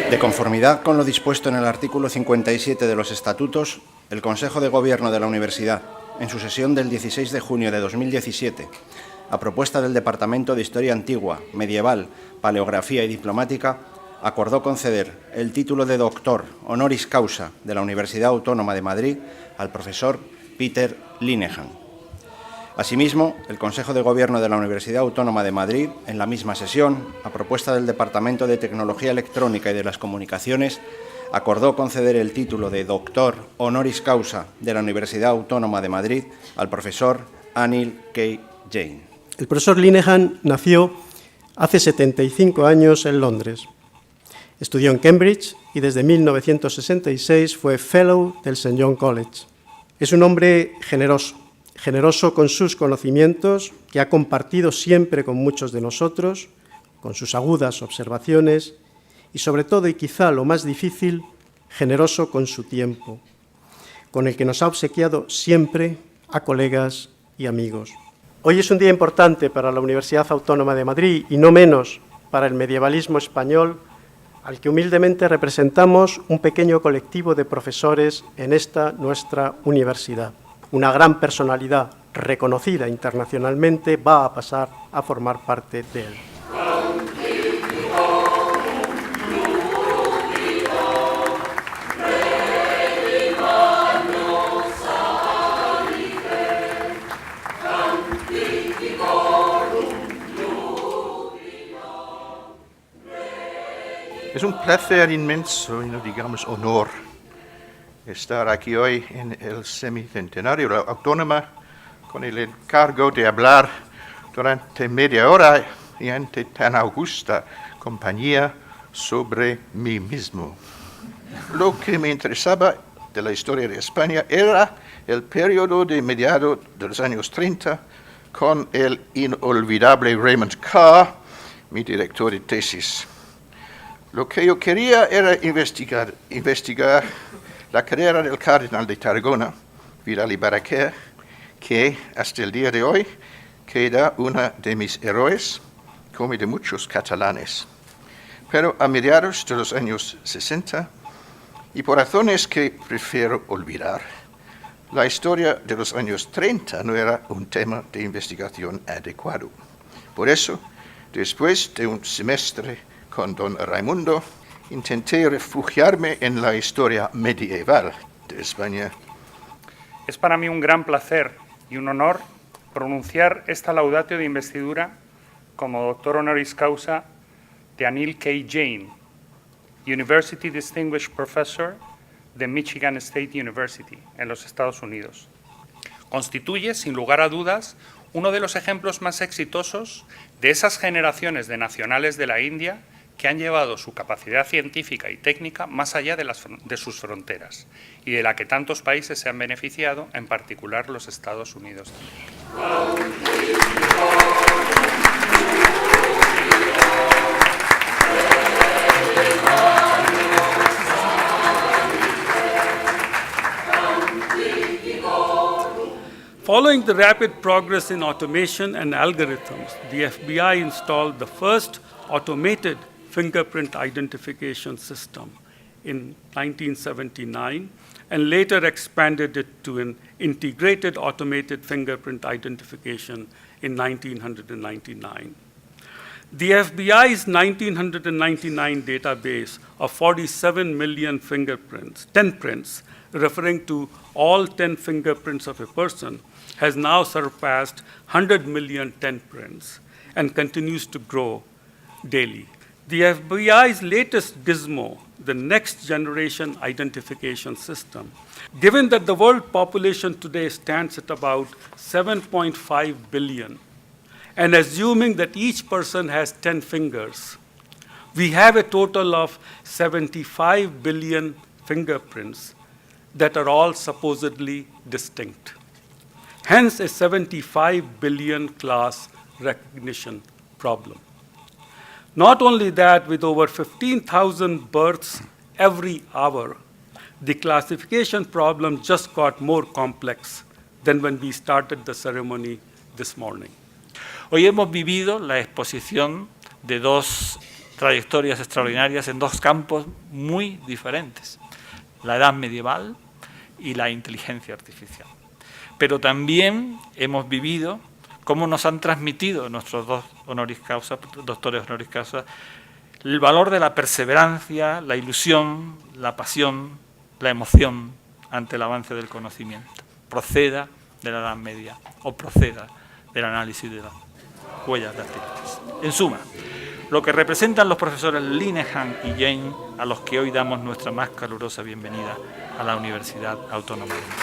De conformidad con lo dispuesto en el artículo 57 de los Estatutos, el Consejo de Gobierno de la Universidad, en su sesión del 16 de junio de 2017, a propuesta del Departamento de Historia Antigua, Medieval, Paleografía y Diplomática, acordó conceder el título de doctor honoris causa de la Universidad Autónoma de Madrid al profesor Peter Linehan. Asimismo, el Consejo de Gobierno de la Universidad Autónoma de Madrid, en la misma sesión, a propuesta del Departamento de Tecnología Electrónica y de las Comunicaciones, acordó conceder el título de doctor honoris causa de la Universidad Autónoma de Madrid al profesor Anil K. Jain. El profesor Linehan nació hace 75 años en Londres. Estudió en Cambridge y desde 1966 fue Fellow del St. John College. Es un hombre generoso con sus conocimientos, que ha compartido siempre con muchos de nosotros, con sus agudas observaciones y, sobre todo, y quizá lo más difícil, generoso con su tiempo, con el que nos ha obsequiado siempre a colegas y amigos. Hoy es un día importante para la Universidad Autónoma de Madrid y no menos para el medievalismo español, al que humildemente representamos un pequeño colectivo de profesores en esta nuestra universidad. Una gran personalidad reconocida internacionalmente va a pasar a formar parte de él. Es un placer inmenso y no digamos honor estar aquí hoy en el semicentenario de la Autónoma con el encargo de hablar durante media hora y ante tan augusta compañía sobre mí mismo. Lo que me interesaba de la historia de España era el periodo de mediados de los años 30 con el inolvidable Raymond Carr, mi director de tesis. Lo que yo quería era investigar la carrera del cardenal de Tarragona, Vidal y Barraquer, que hasta el día de hoy queda una de mis héroes, como de muchos catalanes. Pero a mediados de los años 60, y por razones que prefiero olvidar, la historia de los años 30 no era un tema de investigación adecuado. Por eso, después de un semestre con don Raimundo, intenté refugiarme en la historia medieval de España. Es para mí un gran placer y un honor pronunciar esta laudatio de investidura como doctor honoris causa de Anil K. Jain, University Distinguished Professor de Michigan State University, en los Estados Unidos. Constituye, sin lugar a dudas, uno de los ejemplos más exitosos de esas generaciones de nacionales de la India que han llevado su capacidad científica y técnica más allá de sus fronteras y de la que tantos países se han beneficiado, en particular los Estados Unidos de América. Following the rapid progress in automation and algorithms, the FBI installed the first automated fingerprint identification system in 1979 and later expanded it to an integrated automated fingerprint identification in 1999. The FBI's 1999 database of 47 million fingerprints, 10 prints, referring to all 10 fingerprints of a person, has now surpassed 100 million 10 prints and continues to grow daily. The FBI's latest gizmo, the next generation identification system, given that the world population today stands at about 7.5 billion, and assuming that each person has 10 fingers, we have a total of 75 billion fingerprints that are all supposedly distinct. Hence, a 75 billion class recognition problem. Not only that, with over 15,000 births every hour, the classification problem just got more complex than when we started the ceremony this morning. Hoy hemos vivido la exposición de dos trayectorias extraordinarias en dos campos muy diferentes, la edad medieval y la inteligencia artificial. Pero también hemos vivido cómo nos han transmitido nuestros dos doctores honoris causa, el valor de la perseverancia, la ilusión, la pasión, la emoción ante el avance del conocimiento, proceda de la Edad Media o proceda del análisis de las huellas dactilares. En suma, lo que representan los profesores Linehan y Jain, a los que hoy damos nuestra más calurosa bienvenida a la Universidad Autónoma de Madrid.